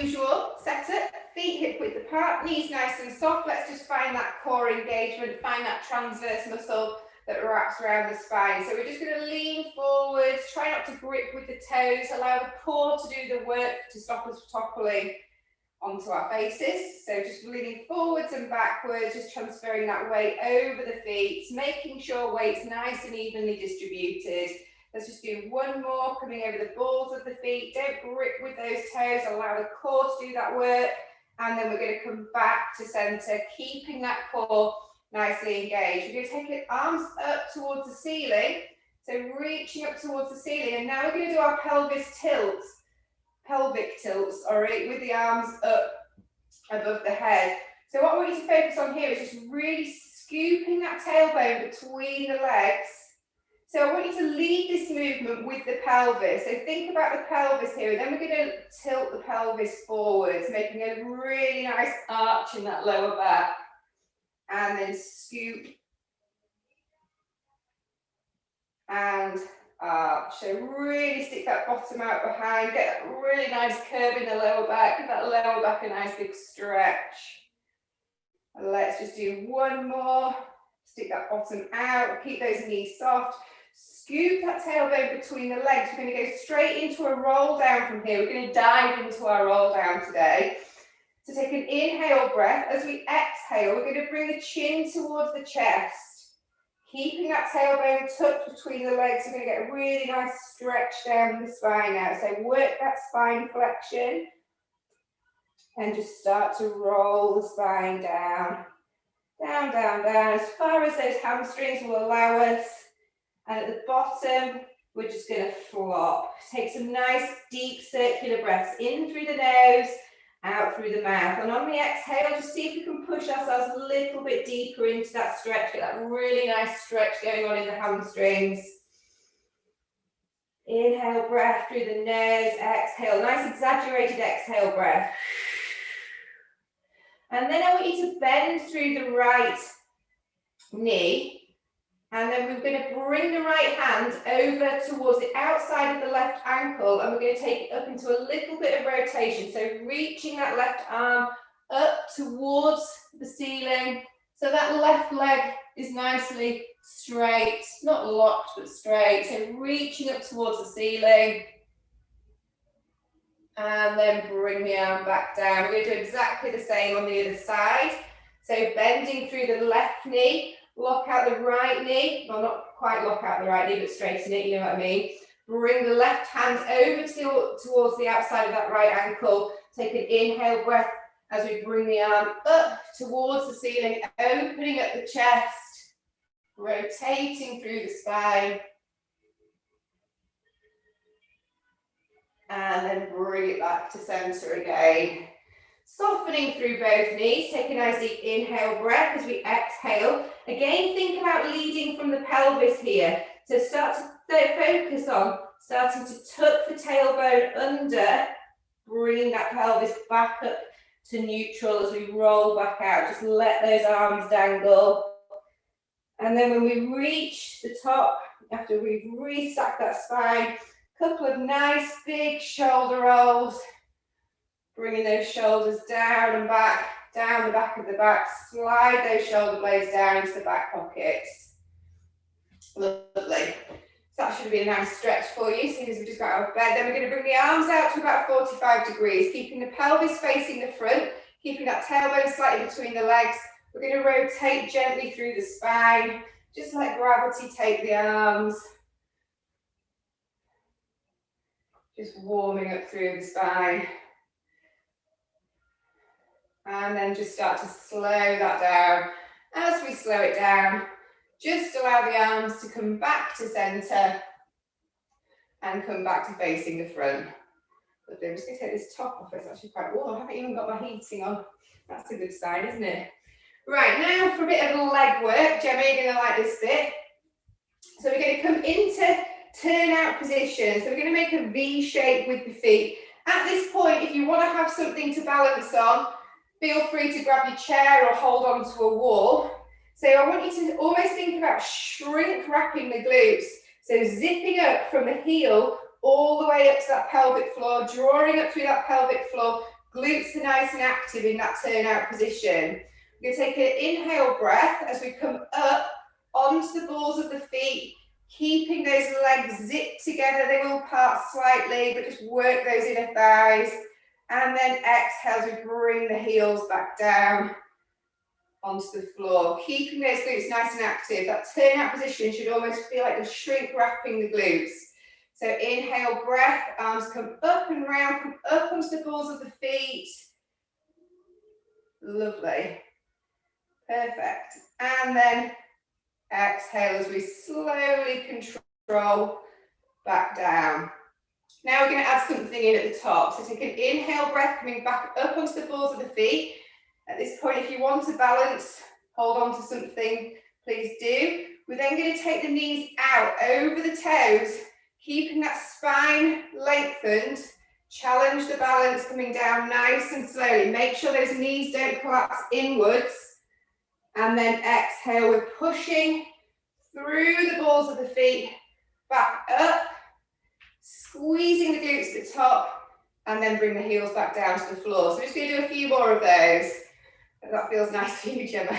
usual setup, feet hip width apart, knees nice and soft. Let's just find that core engagement, find that transverse muscle that wraps around the spine. So we're just going to lean forwards, try not to grip with the toes, allow the core to do the work to stop us toppling onto our faces. So just leaning forwards and backwards, just transferring that weight over the feet, making sure weight's nice and evenly distributed. Let's just do one more, coming over the balls of the feet. Don't grip with those toes, allow the core to do that work. And then we're going to come back to center, keeping that core nicely engaged. We're going to take the arms up towards the ceiling. So reaching up towards the ceiling. And now we're going to do our pelvic tilts, with the arms up above the head. So what I want you to focus on here is just really scooping that tailbone between the legs. So I want you to lead this movement with the pelvis. So think about the pelvis here, and then we're going to tilt the pelvis forwards, making a really nice arch in that lower back. And then scoop and arch. So really stick that bottom out behind, get a really nice curve in the lower back, give that lower back a nice big stretch. And let's just do one more. Stick that bottom out, keep those knees soft. Scoop that tailbone between the legs. We're going to go straight into a roll down from here. We're going to dive into our roll down today. So take an inhale breath. As we exhale, we're going to bring the chin towards the chest. Keeping that tailbone tucked between the legs. We're going to get a really nice stretch down the spine now. So work that spine flexion. And just start to roll the spine down. Down, down, down, as far as those hamstrings will allow us. And at the bottom, we're just going to flop. Take some nice deep circular breaths in through the nose, out through the mouth. And on the exhale, just see if we can push ourselves a little bit deeper into that stretch. Get that really nice stretch going on in the hamstrings. Inhale breath through the nose, exhale. Nice exaggerated exhale breath. And then I want you to bend through the right knee. And then we're going to bring the right hand over towards the outside of the left ankle, and we're going to take it up into a little bit of rotation. So reaching that left arm up towards the ceiling. So that left leg is nicely straight, not locked, but straight. So reaching up towards the ceiling. And then bring the arm back down. We're going to do exactly the same on the other side. So bending through the left knee. Lock out the right knee, well not quite lock out the right knee, but straighten it, you know what I mean. Bring the left hand over towards the outside of that right ankle. Take an inhale breath as we bring the arm up towards the ceiling, opening up the chest, rotating through the spine. And then bring it back to center again. Softening through both knees, take a nice deep inhale breath as we exhale. Again, think about leading from the pelvis here. So start to focus on starting to tuck the tailbone under, bringing that pelvis back up to neutral as we roll back out. Just let those arms dangle. And then when we reach the top, after we've restacked that spine, a couple of nice big shoulder rolls. Bringing those shoulders down and back, down the back of the back. Slide those shoulder blades down into the back pockets. Lovely. So that should be a nice stretch for you, as soon as we just got out of bed. Then we're going to bring the arms out to about 45 degrees, keeping the pelvis facing the front, keeping that tailbone slightly between the legs. We're going to rotate gently through the spine, just let gravity take the arms. Just warming up through the spine. And then just start to slow that down. As we slow it down, just allow the arms to come back to center and come back to facing the front. But I'm just going to take this top off. It's actually quite warm. I haven't even got my heating on. That's a good sign, isn't it? Right, now for a bit of leg work. Gemma, you're going to like this bit. So we're going to come into turnout position. So we're going to make a V shape with the feet. At this point, if you want to have something to balance on, feel free to grab your chair or hold on to a wall. So I want you to almost think about shrink wrapping the glutes. So zipping up from the heel all the way up to that pelvic floor, drawing up through that pelvic floor, Glutes are nice and active in that turnout position. We're going to take an inhale breath as we come up onto the balls of the feet, keeping those legs zipped together. They will part slightly, but just work those inner thighs. And then exhale as we bring the heels back down onto the floor, keeping those glutes nice and active. That turnout position should almost feel like you're shrink wrapping the glutes. So inhale, breath, arms come up and round, come up onto the balls of the feet. Lovely. Perfect. And then exhale as we slowly control back down. Now we're going to add something in at the top. So take an inhale breath, coming back up onto the balls of the feet. At this point, if you want to balance, hold on to something, please do. We're then going to take the knees out over the toes, keeping that spine lengthened. Challenge the balance, coming down nice and slowly. Make sure those knees don't collapse inwards. And then exhale, we're pushing through the balls of the feet, back up, squeezing the glutes at the top, and then bring the heels back down to the floor. So we're just going to do a few more of those. That feels nice for you, Gemma.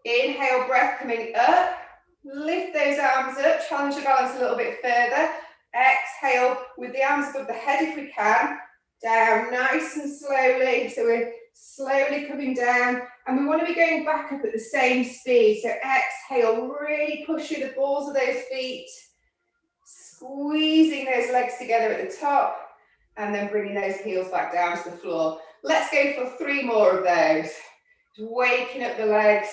Inhale, breath coming up. Lift those arms up, challenge the balance a little bit further. Exhale with the arms above the head if we can. Down nice and slowly. So we're slowly coming down. And we want to be going back up at the same speed. So exhale, really push through the balls of those feet. Squeezing those legs together at the top. And then bringing those heels back down to the floor. Let's go for 3 more of those. Waking up the legs.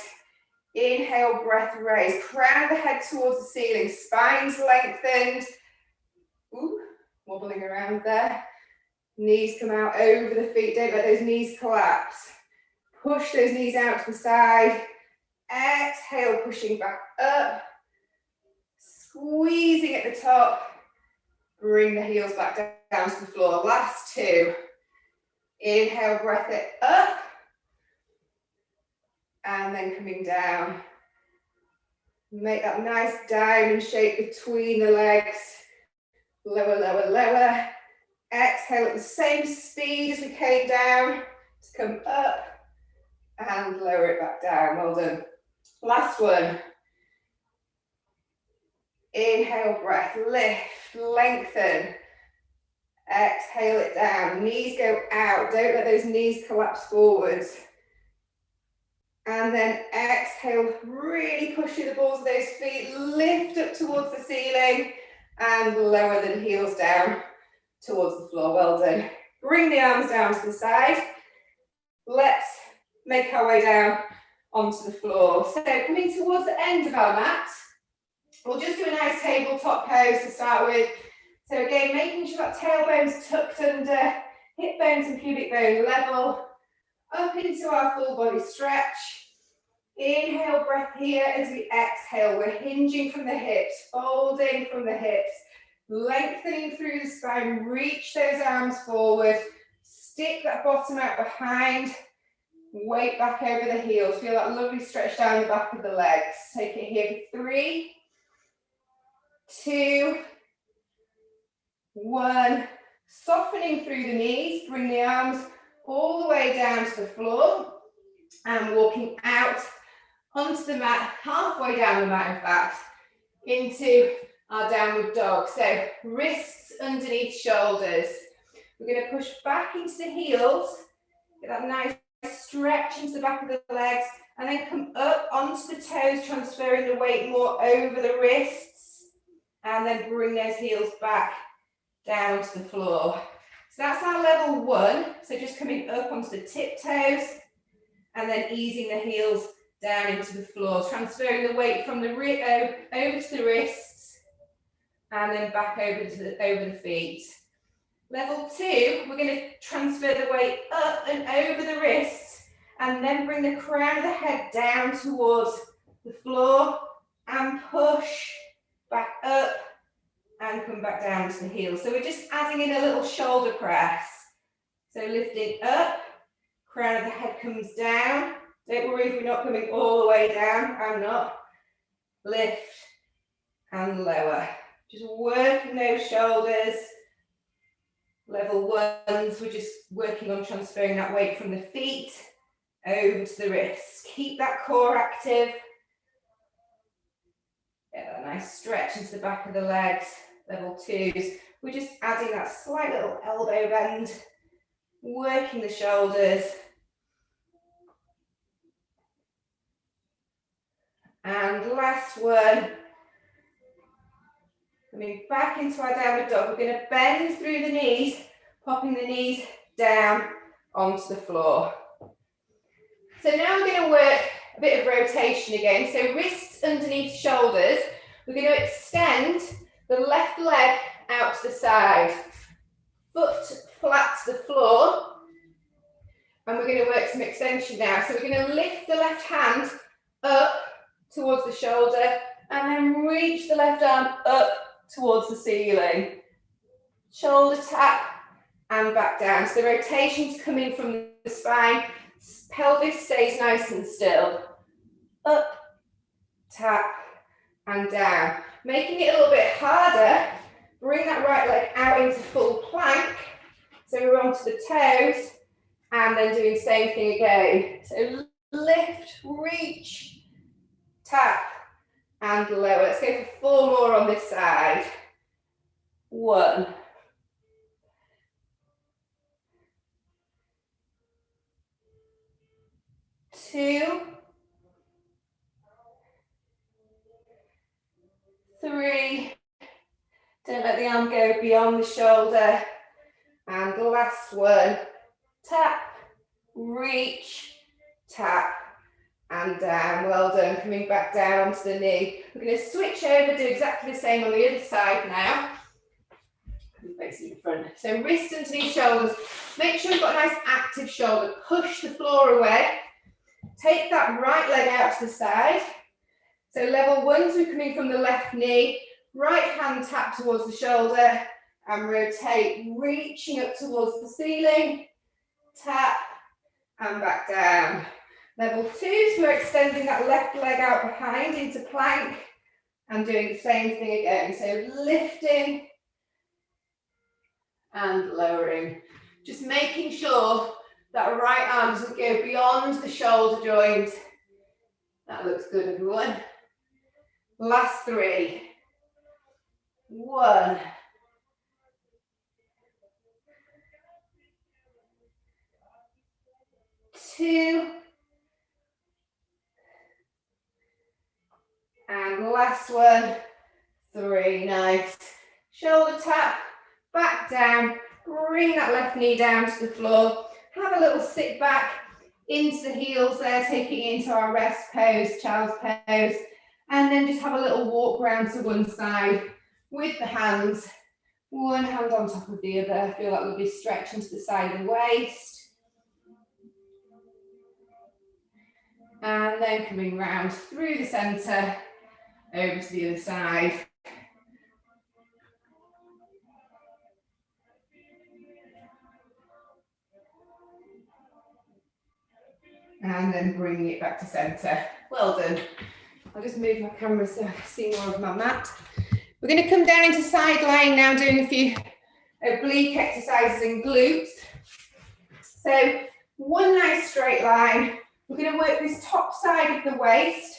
Inhale, breath, raise. Crown of the head towards the ceiling. Spine's lengthened. Ooh, wobbling around there. Knees come out over the feet. Don't let those knees collapse. Push those knees out to the side. Exhale, pushing back up. Squeezing at the top. Bring the heels back down to the floor. Last 2. Inhale, breath it up. And then coming down. Make that nice diamond shape between the legs. Lower, lower, lower. Exhale at the same speed as we came down to come up and lower it back down. Well done. Last one. Inhale, breath, lift, lengthen. Exhale it down. Knees go out. Don't let those knees collapse forwards. And then exhale, really push through the balls of those feet, lift up towards the ceiling and lower the heels down towards the floor. Well done. Bring the arms down to the side. Let's make our way down onto the floor. So coming towards the end of our mat, we'll just do a nice tabletop pose to start with. So again, making sure that tailbone's tucked under, hip bones and pubic bone level. Up into our full body stretch. Inhale, breath here as we exhale. We're hinging from the hips, folding from the hips, lengthening through the spine. Reach those arms forward. Stick that bottom out behind. Weight back over the heels. Feel that lovely stretch down the back of the legs. Take it here for 3, 2, 1. Softening through the knees. Bring the arms all the way down to the floor and walking out onto the mat, halfway down the mat in fact, into our downward dog. So wrists underneath shoulders. We're going to push back into the heels, get that nice stretch into the back of the legs, and then come up onto the toes, transferring the weight more over the wrists, and then bring those heels back down to the floor. So that's our level 1. So just coming up onto the tiptoes and then easing the heels down into the floor, transferring the weight from the over to the wrists and then back over the feet. Level 2, we're going to transfer the weight up and over the wrists and then bring the crown of the head down towards the floor and push back up and come back down to the heels. So we're just adding in a little shoulder press. So lifting up, crown of the head comes down. Don't worry if we're not coming all the way down. I'm not. Lift and lower. Just working those shoulders. Level ones, we're just working on transferring that weight from the feet over to the wrists. Keep that core active. Get that nice stretch into the back of the legs. Level twos, we're just adding that slight little elbow bend, working the shoulders. And last one, coming back into our downward dog. We're going to bend through the knees, popping the knees down onto the floor. So now we're going to work a bit of rotation again. So wrists underneath shoulders. We're going to extend the left leg out to the side. Foot flat to the floor. And we're going to work some extension now. So we're going to lift the left hand up towards the shoulder and then reach the left arm up towards the ceiling. Shoulder tap and back down. So the rotation's coming from the spine. Pelvis stays nice and still. Up, tap, and down. Making it a little bit harder, bring that right leg out into full plank. So we're onto the toes, and then doing the same thing again. So lift, reach, tap, and lower. Let's go for 4 more on this side. 1. 2. 3. Don't let the arm go beyond the shoulder. And the last one. Tap, reach, tap, and down. Well done. Coming back down onto the knee. We're going to switch over, do exactly the same on the other side now. Facing the front. So wrist underneath shoulders. Make sure you've got a nice active shoulder. Push the floor away. Take that right leg out to the side. So level ones, we're coming from the left knee. Right hand tap towards the shoulder and rotate, reaching up towards the ceiling. Tap and back down. Level twos, we're extending that left leg out behind into plank and doing the same thing again. So lifting and lowering. Just making sure that right arm doesn't go beyond the shoulder joint. That looks good, everyone. Last 3. 1. 2. And last one. 3. Nice. Shoulder tap, back down. Bring that left knee down to the floor. Have a little sit back into the heels there, taking it into our rest pose, child's pose. And then just have a little walk round to one side with the hands. One hand on top of the other. Feel that lovely stretch into the side of the waist. And then coming round through the centre, over to the other side. And then bringing it back to centre. Well done. I'll just move my camera so I can see more of my mat. We're going to come down into side lying now, doing a few oblique exercises in glutes. So one nice straight line. We're going to work this top side of the waist.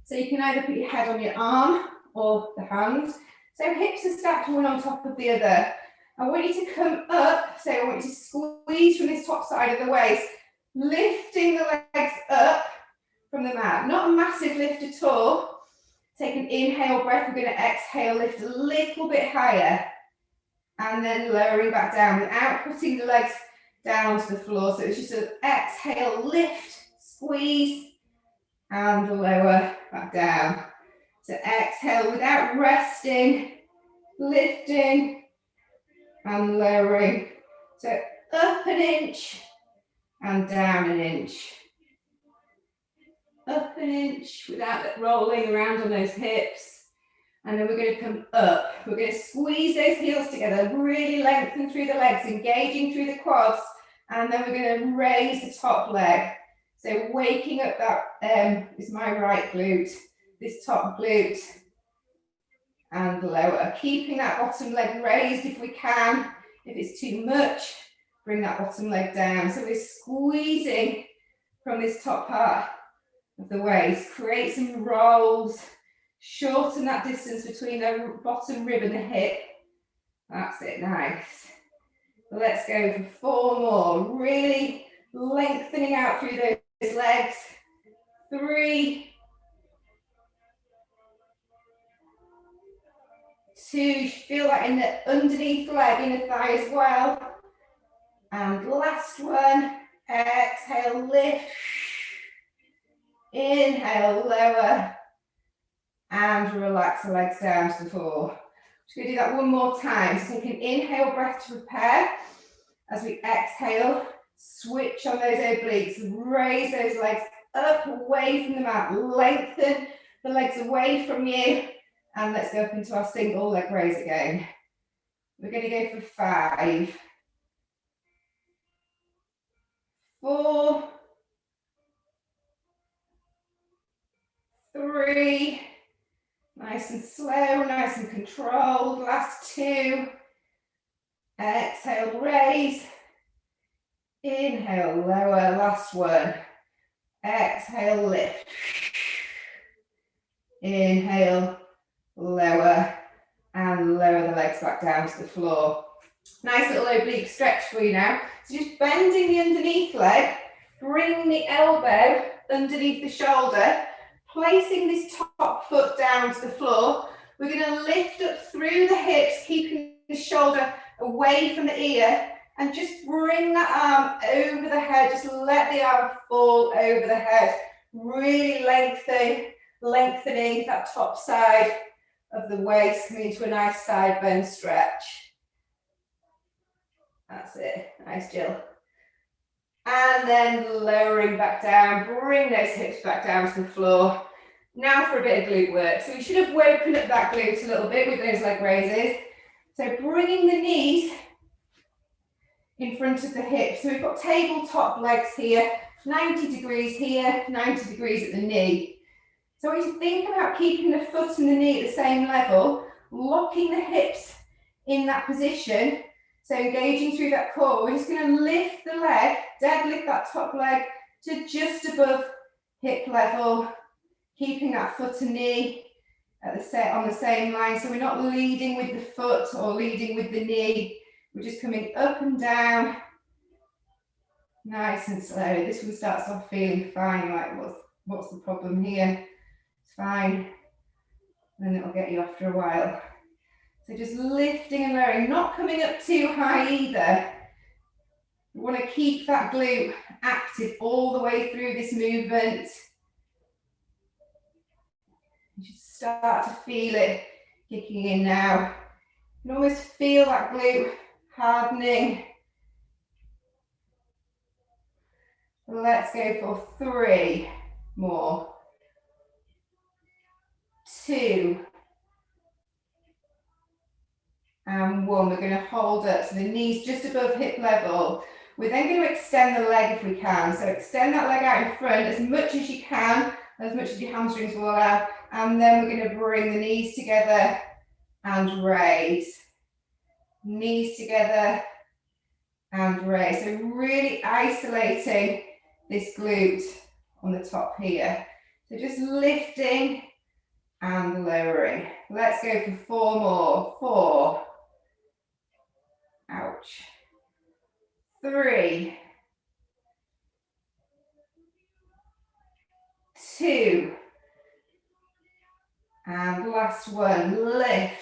So you can either put your head on your arm or the hand. So hips are stacked one on top of the other. I want you to come up, so I want you to squeeze from this top side of the waist, lifting the legs up from the mat. Not a massive lift at all. Take an inhale breath. We're going to exhale, lift a little bit higher. And then lowering back down without putting the legs down onto the floor. So it's just an exhale, lift, squeeze, and lower back down. So exhale without resting, lifting, and lowering. So up an inch and down an inch. Up an inch without rolling around on those hips. And then we're going to come up. We're going to squeeze those heels together, really lengthen through the legs, engaging through the quads. And then we're going to raise the top leg. So waking up that is my right glute, this top glute, and lower. Keeping that bottom leg raised if we can If it's too much, bring that bottom leg down. So we're squeezing from this top part of the waist. Create some rolls. Shorten that distance between the bottom rib and the hip. That's it, nice. Let's go for 4 more. Really lengthening out through those legs. 3, 2, feel that in the underneath leg, inner thigh as well. And last one, exhale, lift. Inhale, lower. And relax the legs down to the floor. Just going to do that one more time. So take an inhale breath to prepare. As we exhale, switch on those obliques. Raise those legs up, away from the mat. Lengthen the legs away from you. And let's go up into our single leg raise again. We're going to go for 5, 4, 3, nice and slow, nice and controlled. Last 2. Exhale, raise. Inhale, lower. Last one. Exhale, lift. Inhale, lower. And lower the legs back down to the floor. Nice little oblique stretch for you now. So just bending the underneath leg, bring the elbow underneath the shoulder, placing this top foot down to the floor. We're going to lift up through the hips, keeping the shoulder away from the ear, and just bring that arm over the head. Just let the arm fall over the head. Really lengthening that top side of the waist, coming into a nice side bend stretch. That's it. Nice, Jill. And then lowering back down, bring those hips back down to the floor. Now for a bit of glute work. So we should have woken up that glute a little bit with those leg raises. So bringing the knees in front of the hips. So we've got tabletop legs here, 90 degrees here, 90 degrees at the knee. So we should think about keeping the foot and the knee at the same level, locking the hips in that position. So engaging through that core, we're just going to lift the leg, deadlift that top leg to just above hip level, keeping that foot and knee at on the same line. So we're not leading with the foot or leading with the knee. We're just coming up and down, nice and slow. This one starts off feeling fine, like what's the problem here? It's fine. Then it'll get you after a while. So just lifting and lowering, not coming up too high either. We want to keep that glute active all the way through this movement. You should start to feel it kicking in now. You can almost feel that glute hardening. Let's go for 3 more. 2. And 1. We're going to hold up, so the knees just above hip level. We're then going to extend the leg if we can. So extend that leg out in front as much as you can, as much as your hamstrings will allow. And then we're going to bring the knees together and raise. Knees together and raise. So really isolating this glute on the top here. So just lifting and lowering. Let's go for 4 more. 4. Ouch. 3. 2. And last one, lift.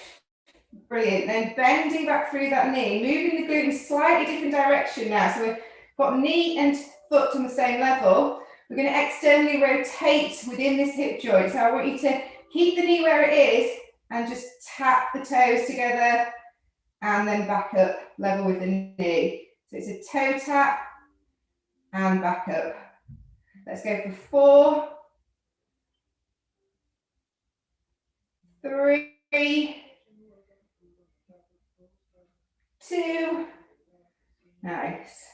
Brilliant. Then bending back through that knee, moving the glute in a slightly different direction now. So we've got knee and foot on the same level. We're going to externally rotate within this hip joint. So I want you to keep the knee where it is and just tap the toes together and then back up level with the knee. So it's a toe tap and back up. Let's go for 4, 3, 2, nice,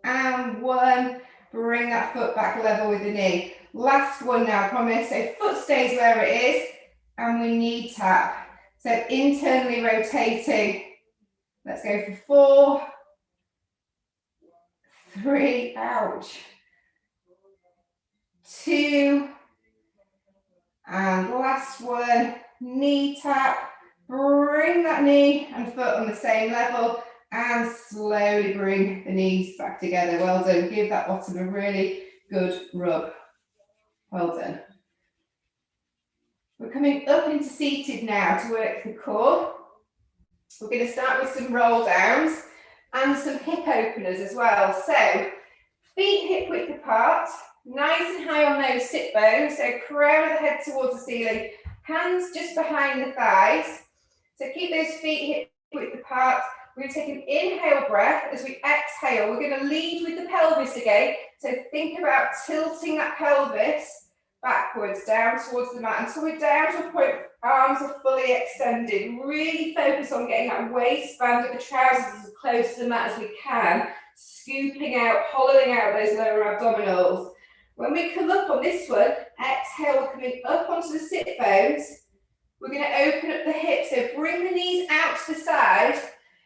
and 1. Bring that foot back level with the knee. Last one now, I promise. So foot stays where it is and we knee tap. So internally rotating Let's go for 4, 3, ouch, 2, and last one, knee tap. Bring that knee and foot on the same level and slowly bring the knees back together. Well done. Give that bottom a really good rub. Well done. We're coming up into seated now to work the core. We're going to start with some roll downs and some hip openers as well. So feet hip width apart, nice and high on those sit bones. So crown of the head towards the ceiling, hands just behind the thighs. So keep those feet hip width apart. We're going to take an inhale breath. As we exhale, we're going to lead with the pelvis again. So think about tilting that pelvis backwards, down towards the mat, until we're down to a point arms are fully extended. Really focus on getting that waistband of the trousers as close to the mat as we can, scooping out, hollowing out those lower abdominals. When we come up on this one, exhale, we're coming up onto the sit bones. We're going to open up the hips, so bring the knees out to the side,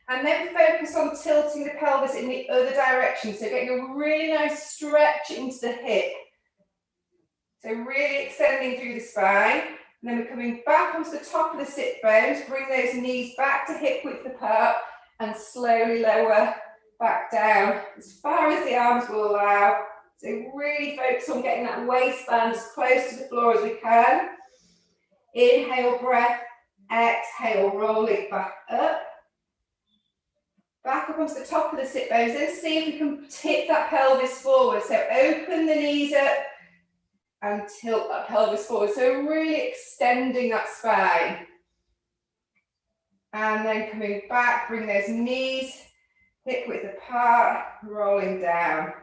and then focus on tilting the pelvis in the other direction. So getting a really nice stretch into the hip. So really extending through the spine. And then we're coming back onto the top of the sit bones, bring those knees back to hip width apart, and slowly lower back down as far as the arms will allow. So really focus on getting that waistband as close to the floor as we can. Inhale, breath, exhale, roll it back up. Back up onto the top of the sit bones, then see if we can tip that pelvis forward. So open the knees up and tilt that pelvis forward. So really extending that spine. And then coming back, bring those knees hip width apart, rolling down.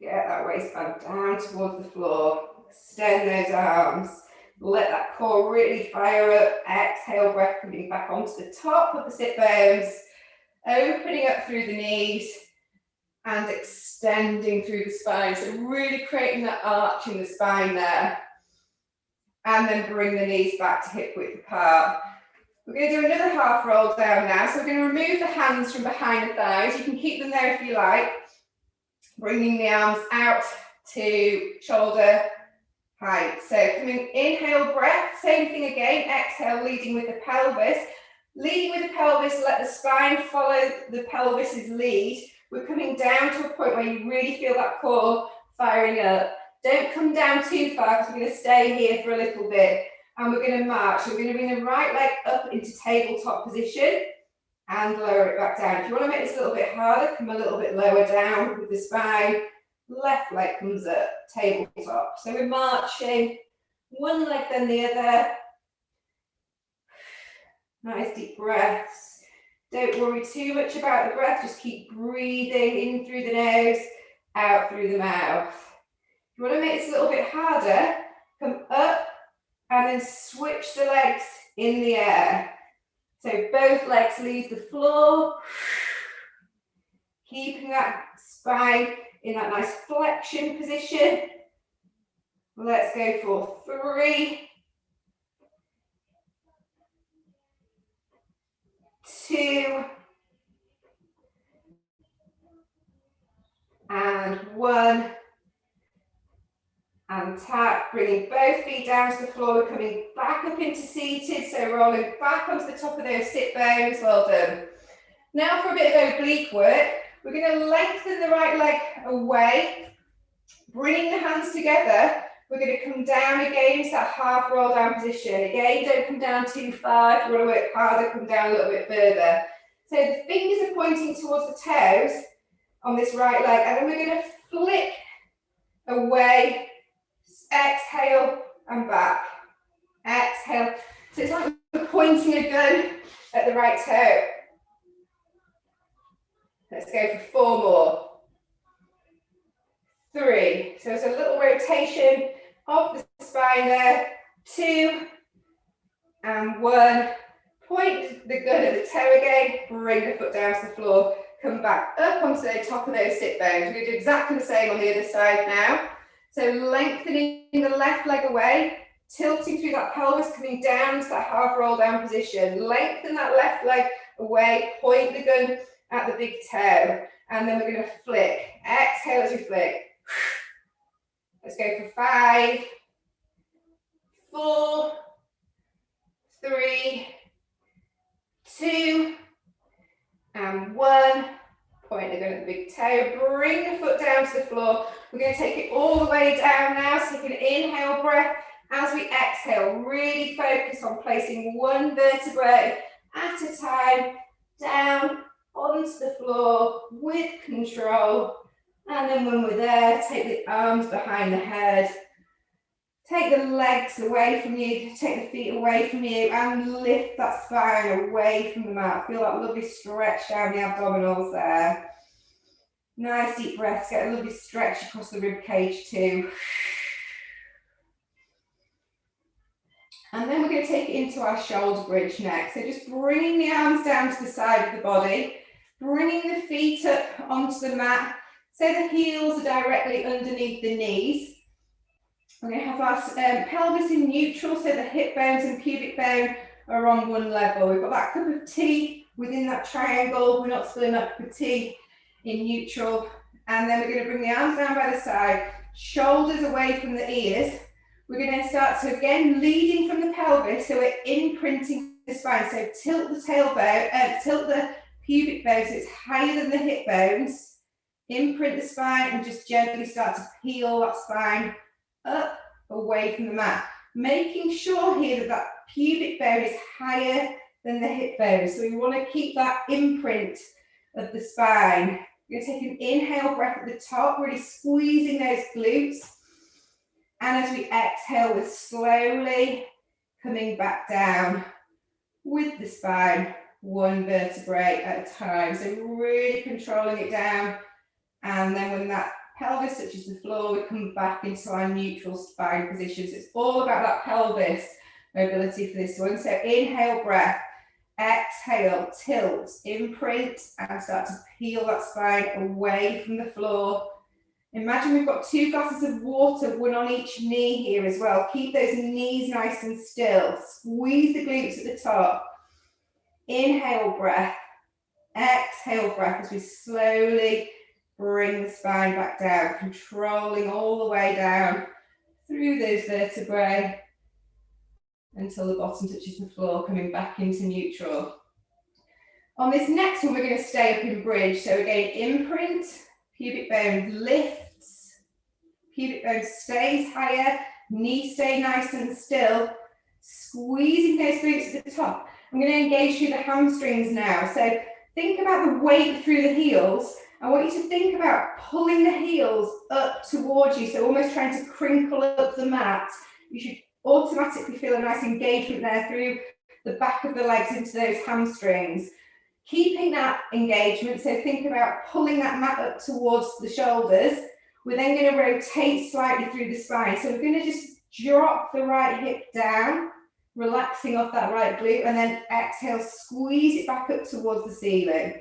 Get that waistband down towards the floor. Extend those arms. Let that core really fire up. Exhale, breath coming back onto the top of the sit bones. Opening up through the knees and extending through the spine. So really creating that arch in the spine there. And then bring the knees back to hip width apart. We're going to do another half roll down now. So we're going to remove the hands from behind the thighs. You can keep them there if you like. Bringing the arms out to shoulder height. So coming, inhale, breath, same thing again. Exhale, leading with the pelvis. Leading with the pelvis, let the spine follow the pelvis's lead. We're coming down to a point where you really feel that core firing up. Don't come down too far because we're going to stay here for a little bit. And we're going to march. We're going to bring the right leg up into tabletop position and lower it back down. If you want to make this a little bit harder, come a little bit lower down with the spine. Left leg comes up, tabletop. So we're marching, one leg then the other. Nice deep breaths. Don't worry too much about the breath, just keep breathing in through the nose, out through the mouth. If you want to make this a little bit harder, come up and then switch the legs in the air. So both legs leave the floor, keeping that spine in that nice flexion position. Let's go for 3, 2, and 1. And tap, bringing both feet down to the floor. We're coming back up into seated, so rolling back onto the top of those sit bones. Well done. Now for a bit of oblique work, we're going to lengthen the right leg away, bringing the hands together. We're going to come down again to that half roll down position. Again, don't come down too far. If you want to work harder, come down a little bit further. So the fingers are pointing towards the toes on this right leg, and then we're going to flick away. Exhale and back. Exhale. So it's like we're pointing a gun at the right toe. Let's go for 4 more. 3. So it's a little rotation of the spine there. 2 and 1. Point the gun at the toe again. Bring the foot down to the floor. Come back up onto the top of those sit bones. We're going to do exactly the same on the other side now. So lengthening the left leg away, tilting through that pelvis, coming down to that half roll down position. Lengthen that left leg away, point the gun at the big toe, and then we're going to flick. Exhale as we flick. Let's go for 5, 4, 3, 2, and 1. Point the gun at the big toe. Bring the foot down to the floor. We're going to take it all the way down now. So take an inhale breath. As we exhale, really focus on placing one vertebrae at a time down onto the floor with control. And then when we're there, take the arms behind the head. Take the legs away from you, take the feet away from you, and lift that spine away from the mat. Feel that lovely stretch down the abdominals there. Nice deep breaths, get a lovely stretch across the rib cage too. And then we're going to take it into our shoulder bridge next. So just bringing the arms down to the side of the body, bringing the feet up onto the mat, so the heels are directly underneath the knees. We're going to have our pelvis in neutral, so the hip bones and pubic bone are on one level. We've got that cup of tea within that triangle. We're not spilling that cup of tea in neutral. And then we're going to bring the arms down by the side, shoulders away from the ears. We're going to start to, again, leading from the pelvis, so we're imprinting the spine. So tilt the tailbone, tilt the pubic bone so it's higher than the hip bones. Imprint the spine and just gently start to peel that spine up away from the mat, making sure here that that pubic bone is higher than the hip bone. So we want to keep that imprint of the spine. We're going to take an inhale breath at the top, really squeezing those glutes. And as we exhale, we're slowly coming back down with the spine, one vertebrae at a time. So really controlling it down. And then when that pelvis touches the floor, we come back into our neutral spine position. So it's all about that pelvis mobility for this one. So inhale breath, exhale, tilt, imprint, and start to peel that spine away from the floor. Imagine we've got 2 glasses of water, one on each knee here as well. Keep those knees nice and still. Squeeze the glutes at the top. Inhale breath, exhale breath as we slowly bring the spine back down, controlling all the way down through those vertebrae until the bottom touches the floor, coming back into neutral. On this next one, we're going to stay up in bridge. So again, imprint, pubic bone lifts, pubic bone stays higher, knees stay nice and still, squeezing those glutes at the top. I'm going to engage through the hamstrings now. So think about the weight through the heels. I want you to think about pulling the heels up towards you, so almost trying to crinkle up the mat. You should automatically feel a nice engagement there through the back of the legs into those hamstrings. Keeping that engagement, so think about pulling that mat up towards the shoulders. We're then going to rotate slightly through the spine. So we're going to just drop the right hip down, relaxing off that right glute, and then exhale, squeeze it back up towards the ceiling.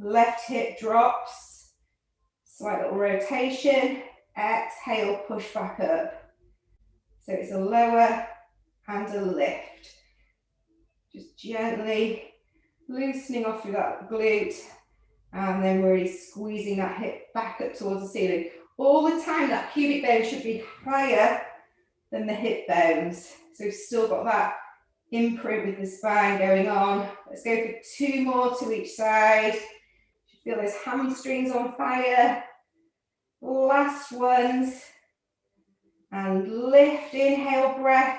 Left hip drops, slight little rotation, exhale, push back up. So it's a lower and a lift. Just gently loosening off through that glute, and then really squeezing that hip back up towards the ceiling. All the time that pubic bone should be higher than the hip bones. So we've still got that imprint with the spine going on. Let's go for 2 more to each side. Feel those hamstrings on fire. Last ones. And lift, inhale breath.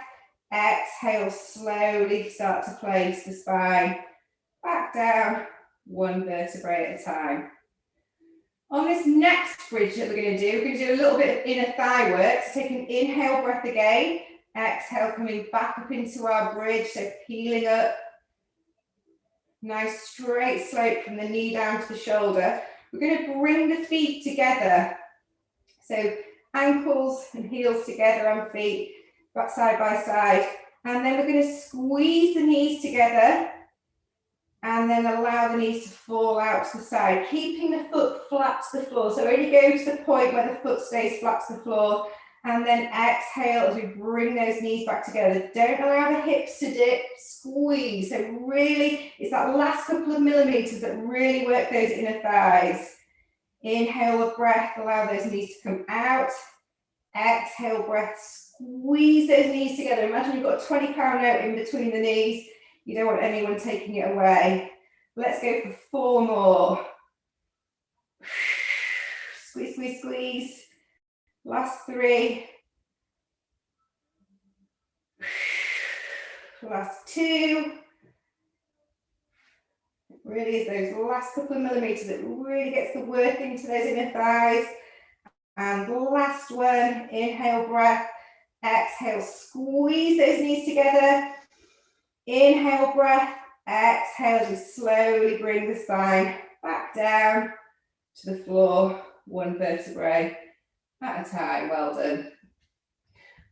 Exhale, slowly start to place the spine back down, 1 vertebrae at a time. On this next bridge that we're going to do a little bit of inner thigh work. So take an inhale breath again. Exhale, coming back up into our bridge, so peeling up. Nice straight slope from the knee down to the shoulder. We're going to bring the feet together. So ankles and heels together on feet, back side by side. And then we're going to squeeze the knees together and then allow the knees to fall out to the side, keeping the foot flat to the floor. So only go to the point where the foot stays flat to the floor And then exhale as we bring those knees back together. Don't allow the hips to dip, squeeze. So really, it's that last couple of millimeters that really work those inner thighs. Inhale a breath, allow those knees to come out. Exhale breath, squeeze those knees together. Imagine you've got a 20-pound note in between the knees. You don't want anyone taking it away. Let's go for 4 more. Squeeze, squeeze, squeeze. Last 3. Last 2. It really is those last couple of millimeters that really gets the work into those inner thighs. And the last one, inhale breath, exhale, squeeze those knees together. Inhale breath, exhale, just slowly bring the spine back down to the floor, 1 vertebrae at a time. Well done.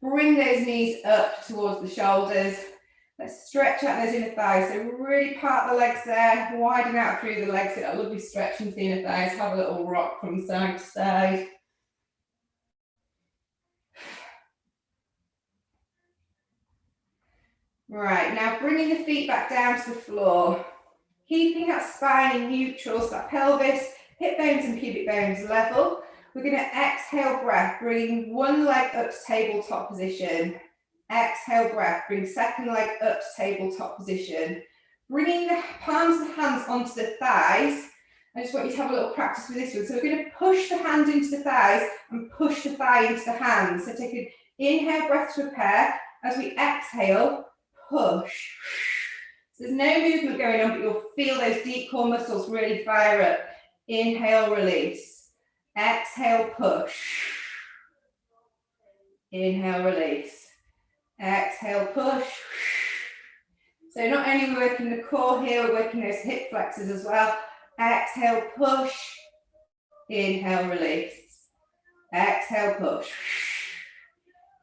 Bring those knees up towards the shoulders. Let's stretch out those inner thighs. So really part the legs there, widen out through the legs. Get a lovely stretch into the inner thighs. Have a little rock from side to side. Right, now bringing the feet back down to the floor. Keeping that spine in neutral, so that pelvis, hip bones and pubic bones level. We're going to exhale breath, bringing one leg up to tabletop position. Exhale breath, bring second leg up to tabletop position. Bringing the palms of the hands onto the thighs. I just want you to have a little practice with this one. So we're going to push the hand into the thighs and push the thigh into the hands. So take an inhale breath to prepare. As we exhale, push. So there's no movement going on, but you'll feel those deep core muscles really fire up. Inhale, release. Exhale, push. Inhale, release. Exhale, push. So not only we're working the core here, we're working those hip flexors as well. Exhale, push. Inhale, release. Exhale, push.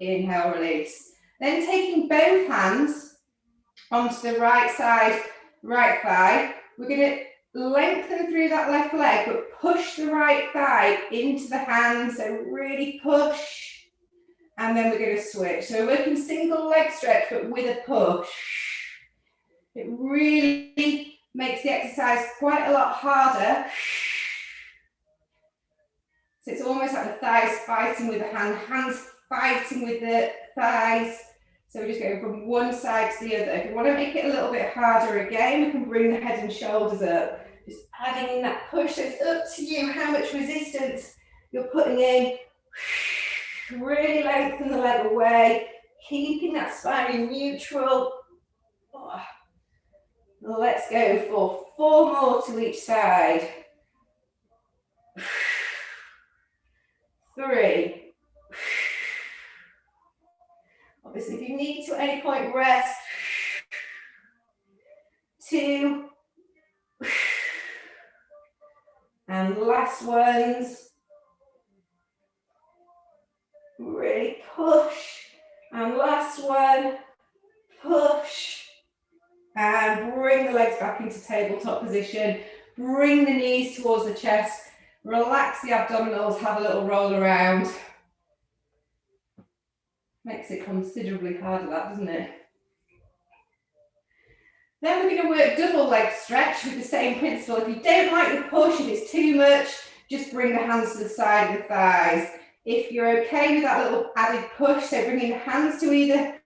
Inhale, release. Then taking both hands onto the right side, right thigh. We're going to lengthen through that left leg, but push the right thigh into the hands. So really push. And then we're going to switch. So we're working single leg stretch, but with a push. It really makes the exercise quite a lot harder. So it's almost like the thighs fighting with the hands fighting with the thighs. So we're just going from one side to the other. If you want to make it a little bit harder again, we can bring the head and shoulders up. Just adding in that push. So it's up to you how much resistance you're putting in. Really lengthen the leg away, keeping that spine in neutral. Oh. Let's go for 4 more to each side. 3. Obviously, if you need to at any point, rest. 2. And last ones. Really push. And last one. Push. And bring the legs back into tabletop position. Bring the knees towards the chest. Relax the abdominals. Have a little roll around. Makes it considerably harder, that, doesn't it? Then we're going to work double leg stretch with the same principle. If you don't like the push, if it's too much, just bring the hands to the side of the thighs. If you're okay with that little added push, so bringing the hands to either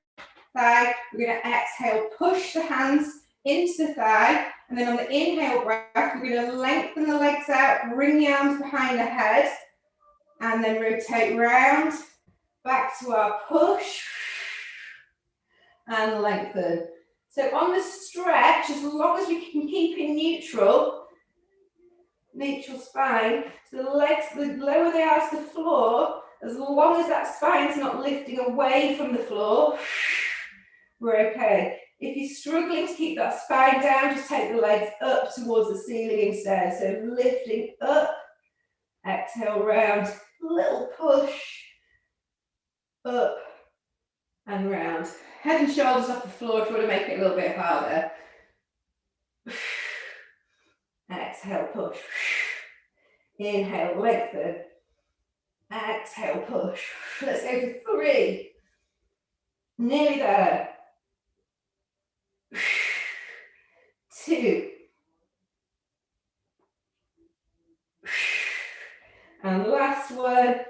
thigh, we're going to exhale, push the hands into the thigh, and then on the inhale breath, we're going to lengthen the legs out, bring the arms behind the head, and then rotate round, back to our push, and lengthen. So on the stretch, as long as we can keep in neutral spine, so the legs, the lower they are to the floor, as long as that spine's not lifting away from the floor, we're okay. If you're struggling to keep that spine down, just take the legs up towards the ceiling instead. So lifting up, exhale round, little push, up and round. Head and shoulders off the floor if you want to make it a little bit harder. Exhale, push. Inhale, lengthen. Exhale, push. Let's go for 3. Nearly there. 2. And last one.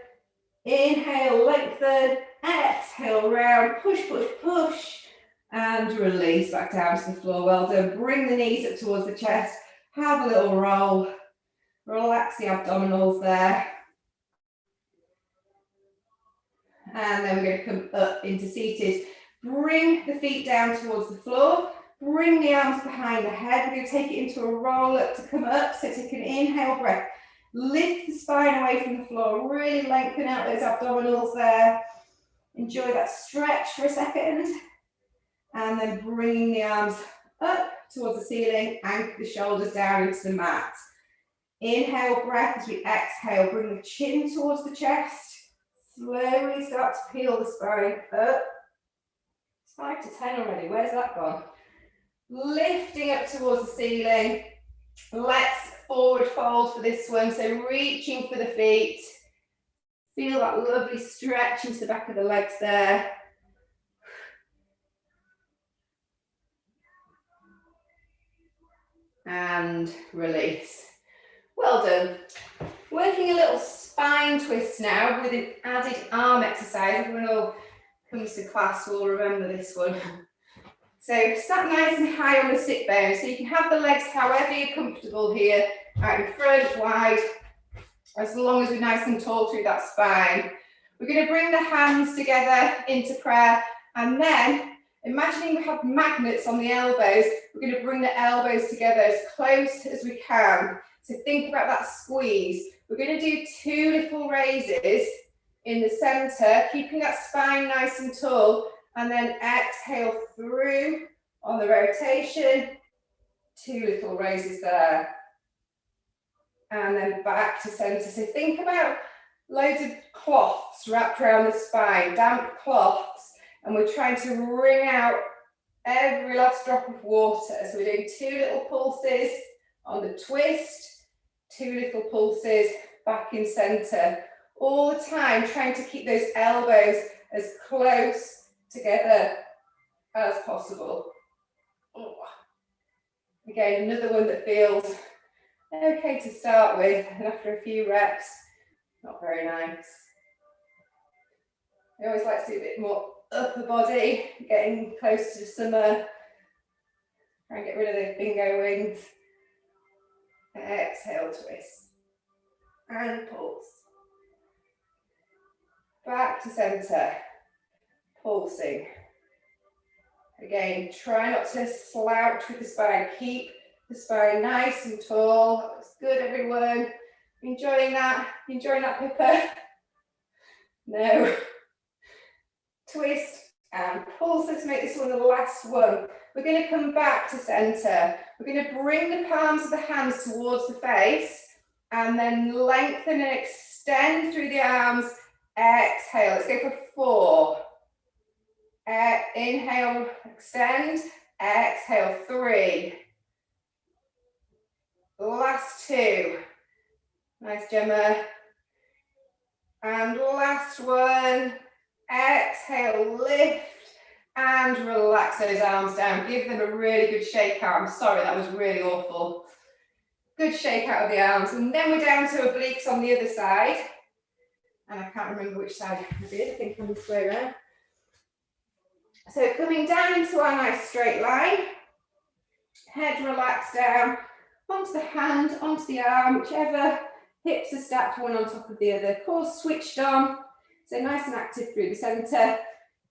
Inhale, lengthen. Exhale, round. Push, push, push. And release back down to the floor. Well done. Bring the knees up towards the chest. Have a little roll. Relax the abdominals there. And then we're going to come up into seated. Bring the feet down towards the floor. Bring the arms behind the head. We're going to take it into a roll up to come up. So take an inhale breath. Lift the spine away from the floor. Really lengthen out those abdominals there. Enjoy that stretch for a second. And then bringing the arms up towards the ceiling. Anchor the shoulders down into the mat. Inhale breath as we exhale. Bring the chin towards the chest. Slowly start to peel the spine up. It's 5 to 10 already. Where's that gone? Lifting up towards the ceiling. Let's forward fold for this one. So reaching for the feet. Feel that lovely stretch into the back of the legs there. And release. Well done. Working a little spine twist now with an added arm exercise. Everyone who comes to class will remember this one. So sat nice and high on the sit bone. So you can have the legs however you're comfortable here, out in front, wide, as long as we're nice and tall through that spine. We're going to bring the hands together into prayer, and then imagining we have magnets on the elbows, we're going to bring the elbows together as close as we can. So think about that squeeze. We're going to do 2 little raises in the center, keeping that spine nice and tall, and then exhale through on the rotation. 2 little raises there. And then back to center. So think about loads of cloths wrapped around the spine, damp cloths, and we're trying to wring out every last drop of water. So we're doing 2 little pulses on the twist, 2 little pulses back in center. All the time trying to keep those elbows as close together as possible. Again, another one that feels okay to start with, and after a few reps, not very nice. I always like to do a bit more upper body, getting close to summer. Try and get rid of those bingo wings. Exhale, twist. And pulse. Back to center. Pulsing. Again, try not to slouch with the spine. Keep the spine nice and tall. That looks good, everyone. Enjoying that? Enjoying that, Pippa? No. Twist and pulse. Let's make this one the last one. We're going to come back to center. We're going to bring the palms of the hands towards the face and then lengthen and extend through the arms. Exhale. Let's go for 4. Inhale, extend. Exhale, 3. Last 2. Nice, Gemma. And last one. Exhale, lift and relax those arms down. Give them a really good shake out. I'm sorry, that was really awful. Good shake out of the arms. And then we're down to obliques on the other side. And I can't remember which side I did. I think I'm this way around. So coming down into our nice straight line. Head relaxed down onto the hand, onto the arm, whichever. Hips are stacked one on top of the other. Core switched on. So nice and active through the center.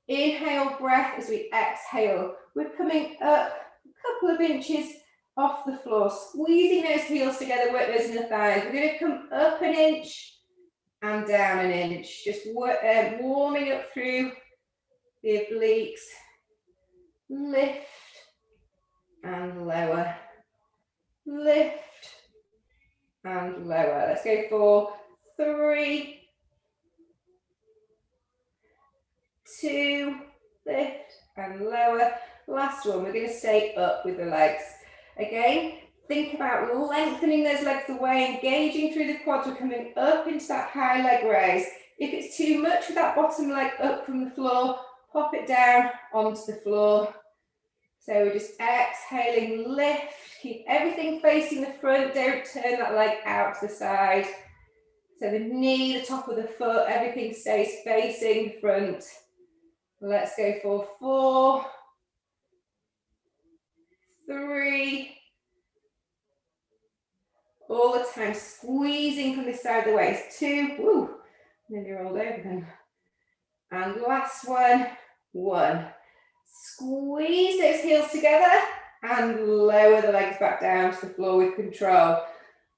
Inhale, breath as we exhale. We're coming up a couple of inches off the floor, squeezing those heels together, work those inner thighs. We're going to come up an inch and down an inch. Just warming up through the obliques. Lift and lower. Lift and lower. Let's go for 3, 2, lift and lower. Last one, we're going to stay up with the legs. Again, Think about lengthening those legs away, engaging through the quads. We're coming up into that high leg raise. If it's too much with that bottom leg up from the floor, pop it down onto the floor. So we're just exhaling, lift, keep everything facing the front, don't turn that leg out to the side. So the knee, the top of the foot, everything stays facing the front. Let's go for 4, 3, all the time, squeezing from this side of the waist, 2, woo, nearly rolled over then. And last one, 1. Squeeze those heels together and lower the legs back down to the floor with control.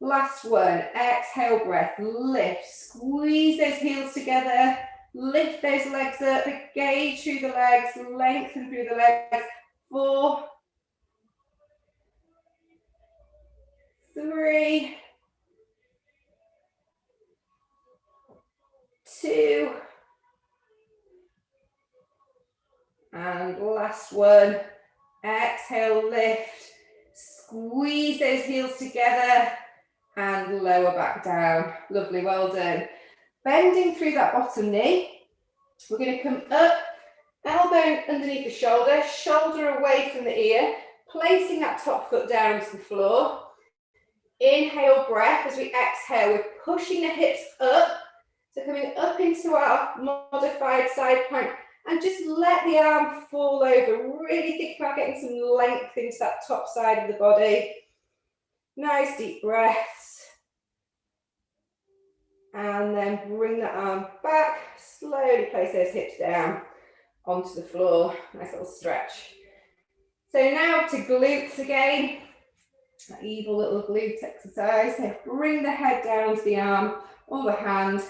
Last one, exhale breath, lift, squeeze those heels together, lift those legs up, engage through the legs, lengthen through the legs. 4, 3, 2, and last one, exhale, lift, squeeze those heels together and lower back down. Lovely, well done. Bending through that bottom knee, we're going to come up, elbow underneath the shoulder, shoulder away from the ear, placing that top foot down to the floor. Inhale, breath. As we exhale, we're pushing the hips up, so coming up into our modified side plank, and just let the arm fall over. Really think about getting some length into that top side of the body. Nice deep breaths. And then bring the arm back, slowly place those hips down onto the floor. Nice little stretch. So now to glutes again. That evil little glute exercise. So bring the head down to the arm or the hand.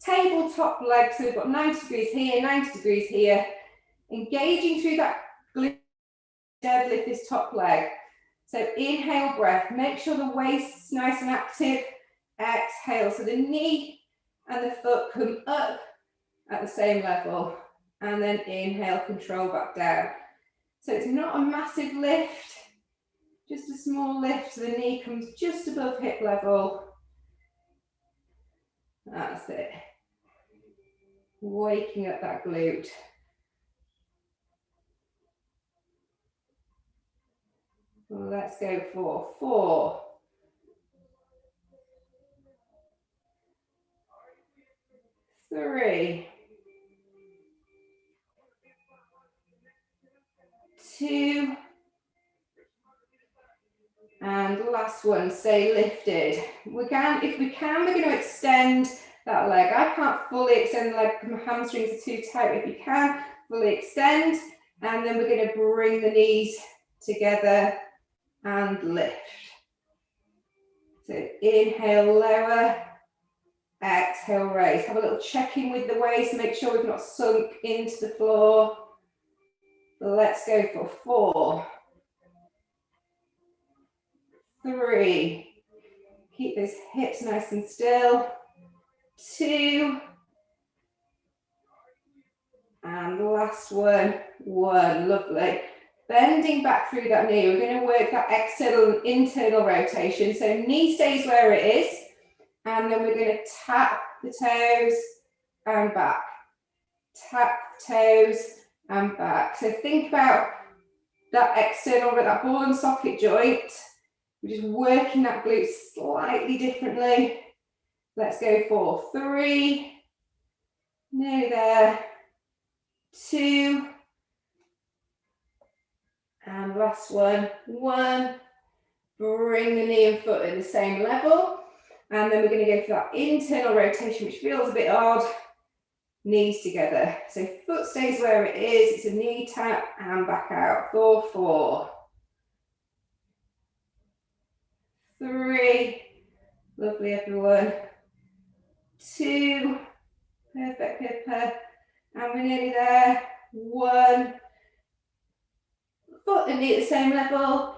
Tabletop leg, so we've got 90 degrees here, 90 degrees here. Engaging through that glute, deadlift this top leg. So inhale, breath. Make sure the waist is nice and active. Exhale, so the knee and the foot come up at the same level. And then inhale, control back down. So it's not a massive lift, just a small lift. So the knee comes just above hip level. That's it. Waking up that glute. Let's go for 4, 3, 2, and last one, stay lifted. If we can, we're going to extend that leg. I can't fully extend the leg because my hamstrings are too tight. If you can, fully extend, and then we're going to bring the knees together and lift. So inhale, lower, exhale, raise. Have a little check-in with the waist, make sure we've not sunk into the floor. Let's go for 4, 3, keep those hips nice and still, 2, and last one, 1, lovely. Bending back through that knee, we're going to work that external and internal rotation. So knee stays where it is, and then we're going to tap the toes and back. Tap the toes and back. So think about that external, that ball and socket joint. We're just working that glute slightly differently. Let's go for 3, nearly there, 2, and last one, 1. Bring the knee and foot at the same level. And then we're going to go for that internal rotation, which feels a bit odd. Knees together. So foot stays where it is. It's a knee tap and back out. 4, 3. Lovely, everyone. 2. Perfect, Pippa. And we're nearly there. 1. Foot and knee at the same level.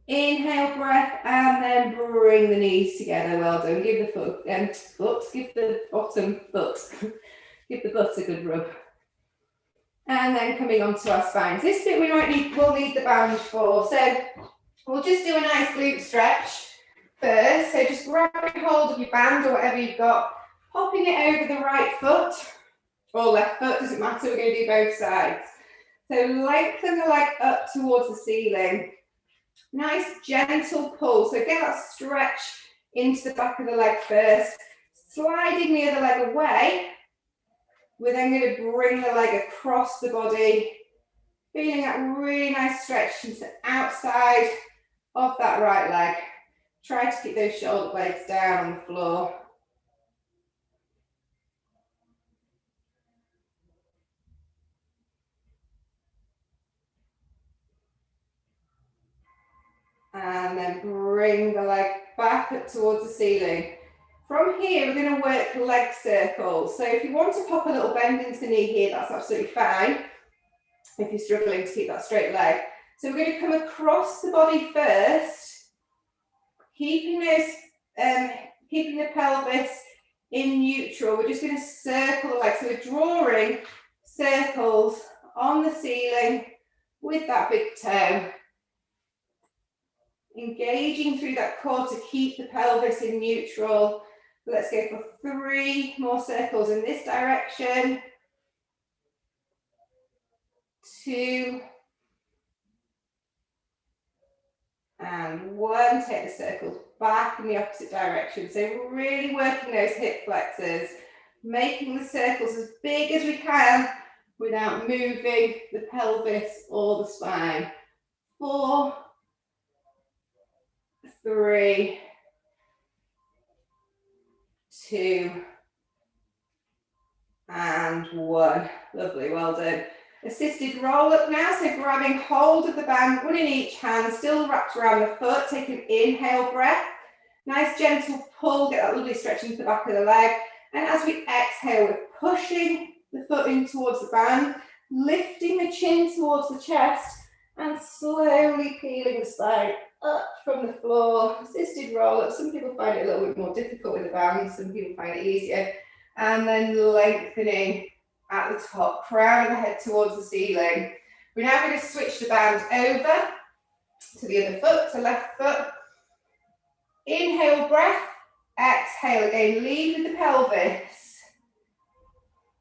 Inhale, breath, and then bring the knees together. Well done. Give the give the bottom foot, give the butt a good rub. And then coming onto our spines. This bit we'll need the band for. So We'll just do a nice glute stretch first. So just grabbing hold of your band or whatever you've got, popping it over the right foot or left foot, doesn't matter, we're going to do both sides. So lengthen the leg up towards the ceiling. Nice gentle pull, so get that stretch into the back of the leg first. Sliding the other leg away, we're then going to bring the leg across the body, feeling that really nice stretch into the outside of that right leg. Try to keep those shoulder blades down on the floor. And then bring the leg back up towards the ceiling. From here, we're going to work leg circles. So if you want to pop a little bend into the knee here, that's absolutely fine. If you're struggling to keep that straight leg. So we're going to come across the body first, keeping the pelvis in neutral. We're just going to circle the leg. So we're drawing circles on the ceiling with that big toe. Engaging through that core to keep the pelvis in neutral. Let's go for 3 more circles in this direction. 2 and 1. Take the circles back in the opposite direction. So we're really working those hip flexors, making the circles as big as we can without moving the pelvis or the spine. 4, 3, 2 and 1. Lovely, well done. Assisted roll up now, so grabbing hold of the band, one in each hand, still wrapped around the foot. Take an inhale breath. Nice gentle pull, get that lovely stretch into the back of the leg. And as we exhale, we're pushing the foot in towards the band, lifting the chin towards the chest, and slowly peeling the spine up from the floor. Assisted roll up. Some people find it a little bit more difficult with the band, some people find it easier. And then lengthening at the top, crown of the head towards the ceiling. We're now going to switch the band over to the other foot, to left foot. Inhale breath, exhale again, lead with the pelvis.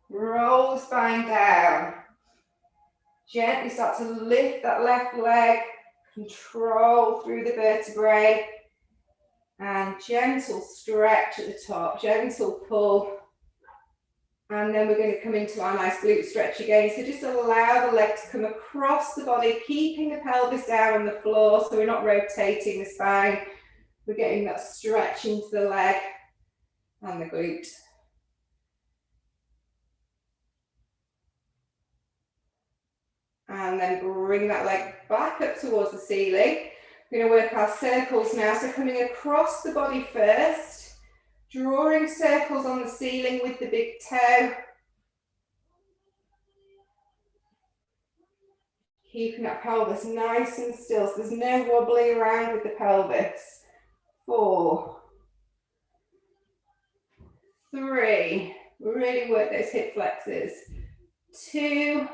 Roll the spine down. Gently start to lift that left leg, control through the vertebrae, and gentle stretch at the top, gentle pull. And then we're going to come into our nice glute stretch again. So just allow the leg to come across the body, keeping the pelvis down on the floor so we're not rotating the spine. We're getting that stretch into the leg and the glute. And then bring that leg back up towards the ceiling. We're going to work our circles now. So coming across the body first. Drawing circles on the ceiling with the big toe. Keeping that pelvis nice and still, so there's no wobbling around with the pelvis. 4, 3, really work those hip flexors. 2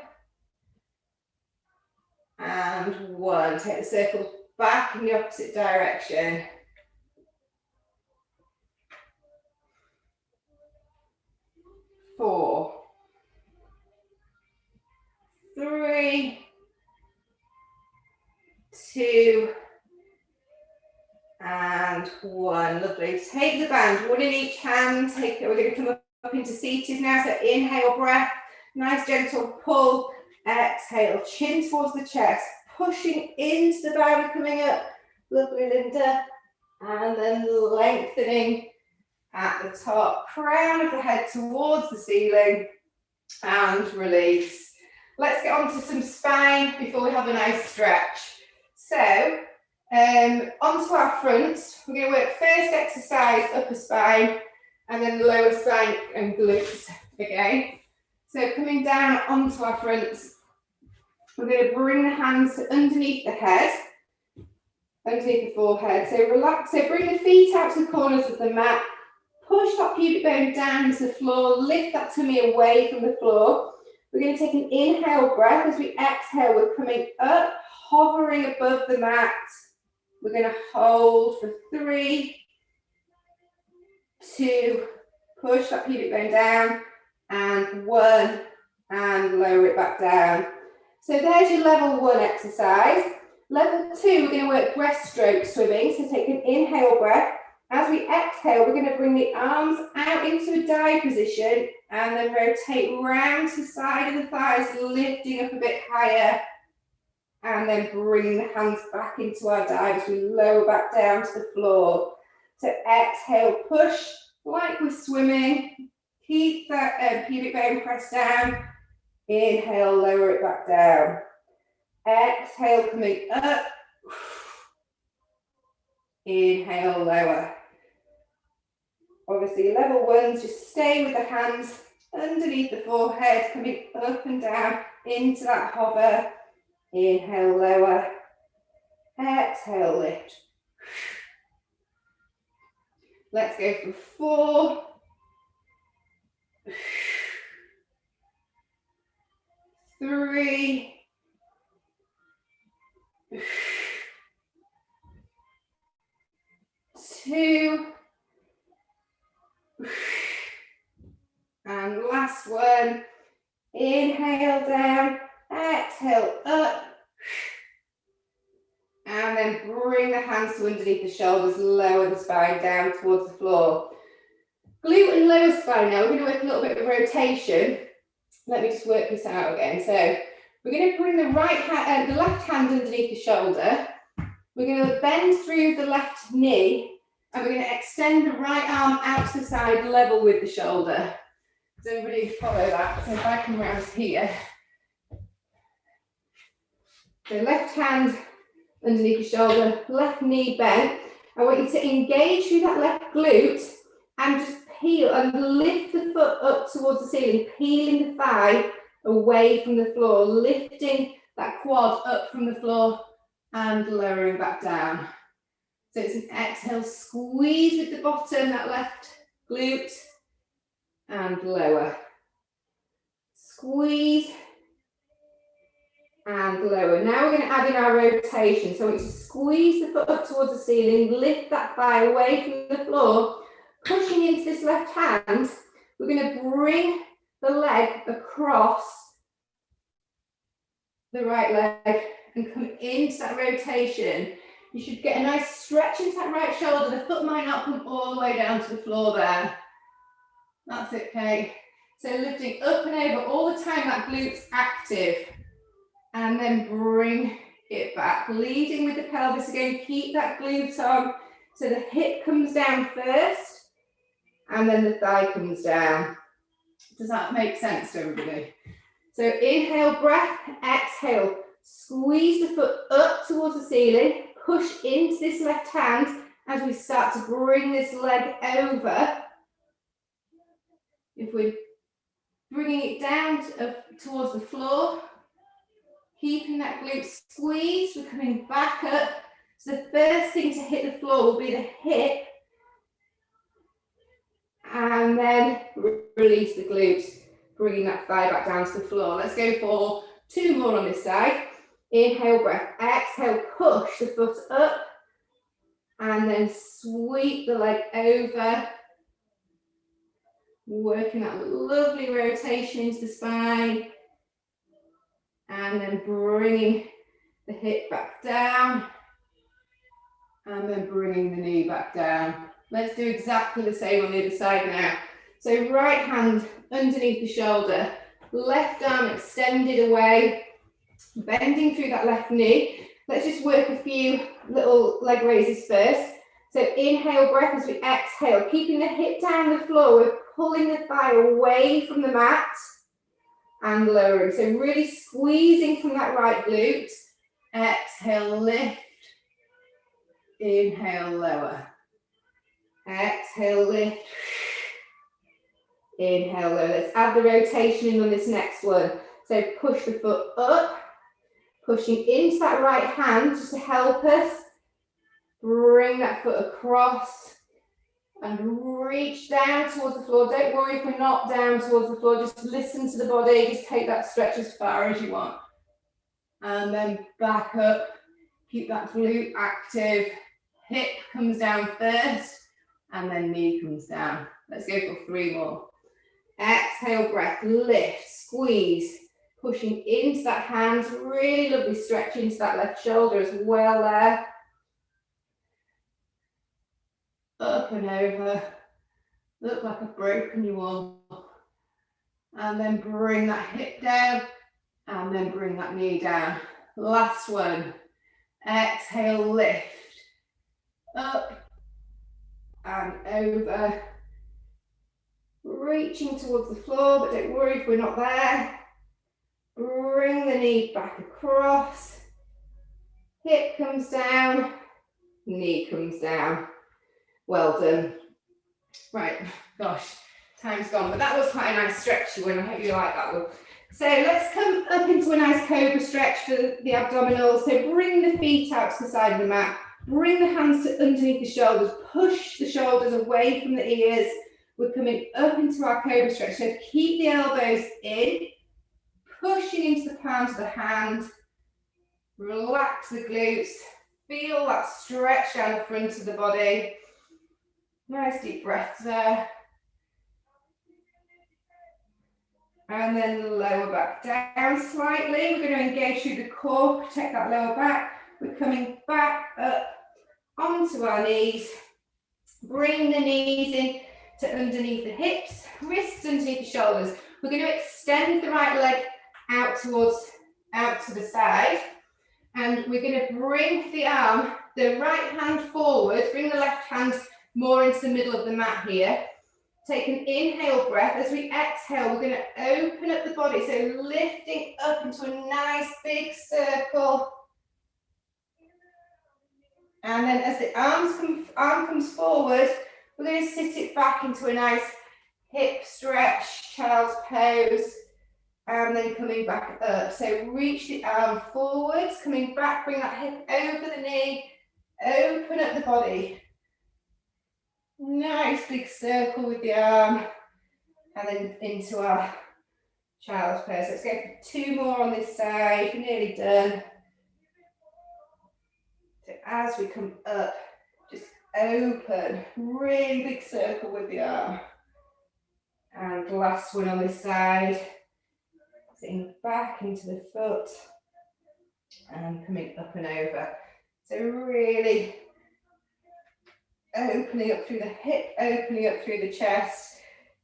and 1. Take the circle back in the opposite direction. 4, 3, 2 and 1. Lovely. Take the band, one in each hand. We're going to come up into seated now. So inhale breath, nice gentle pull. Exhale, chin towards the chest, pushing into the band, coming up. Lovely, Linda. And then lengthening at the top, crown of the head towards the ceiling, and release. Let's get on to some spine before we have a nice stretch. So, onto our fronts, we're going to work first exercise, upper spine, and then lower spine and glutes again. So coming down onto our fronts, we're going to bring the hands to underneath the head, underneath the forehead. So relax, so bring the feet out to the corners of the mat, push that pubic bone down into the floor, lift that tummy away from the floor. We're going to take an inhale breath. As we exhale, we're coming up, hovering above the mat. We're going to hold for 3, 2, push that pubic bone down, and 1, and lower it back down. So there's your level 1 exercise. Level 2, we're going to work breaststroke swimming. So take an inhale breath. As we exhale, we're going to bring the arms out into a dive position and then rotate round to the side of the thighs, lifting up a bit higher. And then bring the hands back into our dive as we lower back down to the floor. So exhale, push like we're swimming. Keep that pubic bone pressed down. Inhale, lower it back down. Exhale, coming up. Inhale, lower. Obviously, level 1s, just stay with the hands underneath the forehead, coming up and down into that hover. Inhale, lower. Exhale, lift. Let's go for 4. 3. 2. And last one. Inhale down, exhale up. And then bring the hands to underneath the shoulders, lower the spine down towards the floor. Glute and lower spine now. We're going to work a little bit of rotation. Let me just work this out again. So we're going to bring the left hand underneath the shoulder. We're going to bend through the left knee, and we're going to extend the right arm out to the side, level with the shoulder. Does everybody follow that? So if I come around here. So left hand underneath the shoulder, left knee bent. I want you to engage through that left glute and just peel and lift the foot up towards the ceiling, peeling the thigh away from the floor, lifting that quad up from the floor and lowering back down. So it's an exhale, squeeze with the bottom, that left glute, and lower. Squeeze and lower. Now we're going to add in our rotation. So I want you to squeeze the foot up towards the ceiling, lift that thigh away from the floor, pushing into this left hand. We're going to bring the leg across the right leg and come into that rotation. You should get a nice stretch into that right shoulder. The foot might not come all the way down to the floor there. That's okay. So lifting up and over all the time, that glute's active. And then bring it back, leading with the pelvis again. Keep that glute on. So the hip comes down first, and then the thigh comes down. Does that make sense to everybody? So inhale, breath, exhale. Squeeze the foot up towards the ceiling. Push into this left hand as we start to bring this leg over. If we're bringing it down towards the floor, keeping that glute squeezed, we're coming back up. So the first thing to hit the floor will be the hip. And then release the glute, bringing that thigh back down to the floor. Let's go for 2 more on this side. Inhale, breath, exhale, push the foot up. And then sweep the leg over. Working that lovely rotation into the spine. And then bringing the hip back down. And then bringing the knee back down. Let's do exactly the same on the other side now. So right hand underneath the shoulder, left arm extended away, bending through that left knee. Let's just work a few little leg raises first. So inhale, breath as we exhale, keeping the hip down the floor. We're pulling the thigh away from the mat and lowering. So really squeezing from that right glute. Exhale, lift. Inhale, lower. Exhale, lift. Inhale, lower. Let's add the rotation in on this next one. So push the foot up, pushing into that right hand just to help us. Bring that foot across and reach down towards the floor. Don't worry if we're not down towards the floor. Just listen to the body. Just take that stretch as far as you want. And then back up. Keep that glute active. Hip comes down first, and then knee comes down. Let's go for 3 more. Exhale, breath, lift, squeeze, pushing into that hand. Really lovely stretch into that left shoulder as well there. Up and over. Look like I've broken you all. And then bring that hip down, and then bring that knee down. Last one. Exhale, lift. Up and over. Reaching towards the floor, but don't worry if we're not there. Bring the knee back across. Hip comes down, knee comes down. Well done. Right, gosh, time's gone, but that was quite a nice stretchy one. I hope you like that one. So let's come up into a nice cobra stretch for the abdominals. So bring the feet out to the side of the mat. Bring the hands to underneath the shoulders. Push the shoulders away from the ears. We're coming up into our cobra stretch. So keep the elbows in, pushing into the palms of the hand. Relax the glutes. Feel that stretch down the front of the body. Nice deep breaths there. And then lower back down slightly. We're going to engage through the core, protect that lower back. We're coming back up onto our knees. Bring the knees in to underneath the hips, wrists underneath the shoulders. We're going to extend the right leg out to the side. And we're going to bring the arm, the right hand forward, bring the left hand more into the middle of the mat here. Take an inhale breath. As we exhale, we're going to open up the body. So lifting up into a nice big circle. And then as the arm comes forward, we're going to sit it back into a nice hip stretch, child's pose. And then coming back up. So reach the arm forwards, coming back, bring that hip over the knee, open up the body. Nice big circle with the arm. And then into our child's pose. Let's go for 2 more on this side. We're nearly done. So as we come up, just open, really big circle with the arm. And last one on this side. Sitting back into the foot and coming up and over. So really opening up through the hip, opening up through the chest.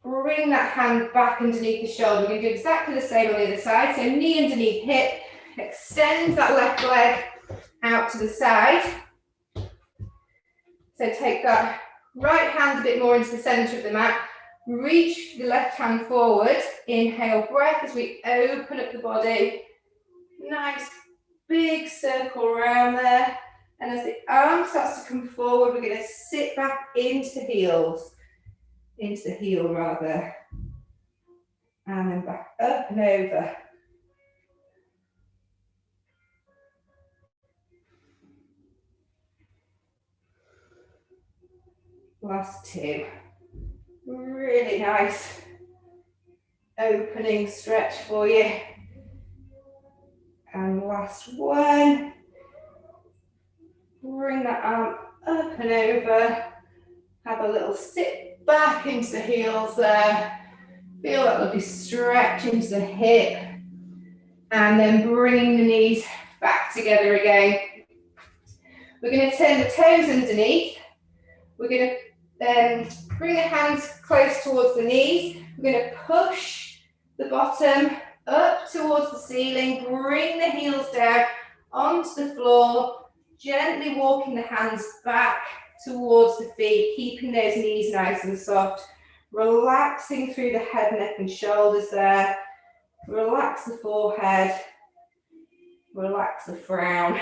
Bring that hand back underneath the shoulder. We're going to do exactly the same on the other side. So knee underneath hip, extend that left leg out to the side. So take that right hand a bit more into the center of the mat. Reach the left hand forward. Inhale, breath as we open up the body. Nice big circle around there. And as the arm starts to come forward, we're going to sit back into the heels. Into the heel rather. And then back up and over. Last 2. Really nice opening stretch for you. And last one. Bring that arm up and over. Have a little sit back into the heels there. Feel that lovely stretch into the hip. And then bringing the knees back together again. We're going to turn the toes underneath. We're going to bring the hands close towards the knees. We're going to push the bottom up towards the ceiling. Bring the heels down onto the floor. Gently walking the hands back towards the feet, keeping those knees nice and soft. Relaxing through the head, neck and shoulders there. Relax the forehead. Relax the frown.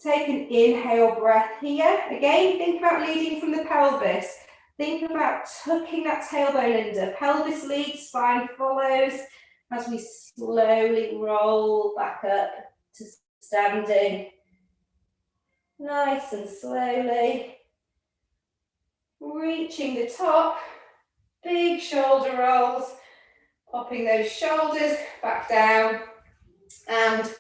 Take an inhale breath here. Again, think about leading from the pelvis. Think about tucking that tailbone under. Pelvis leads, spine follows as we slowly roll back up to standing. Nice and slowly. Reaching the top. Big shoulder rolls. Popping those shoulders back down. And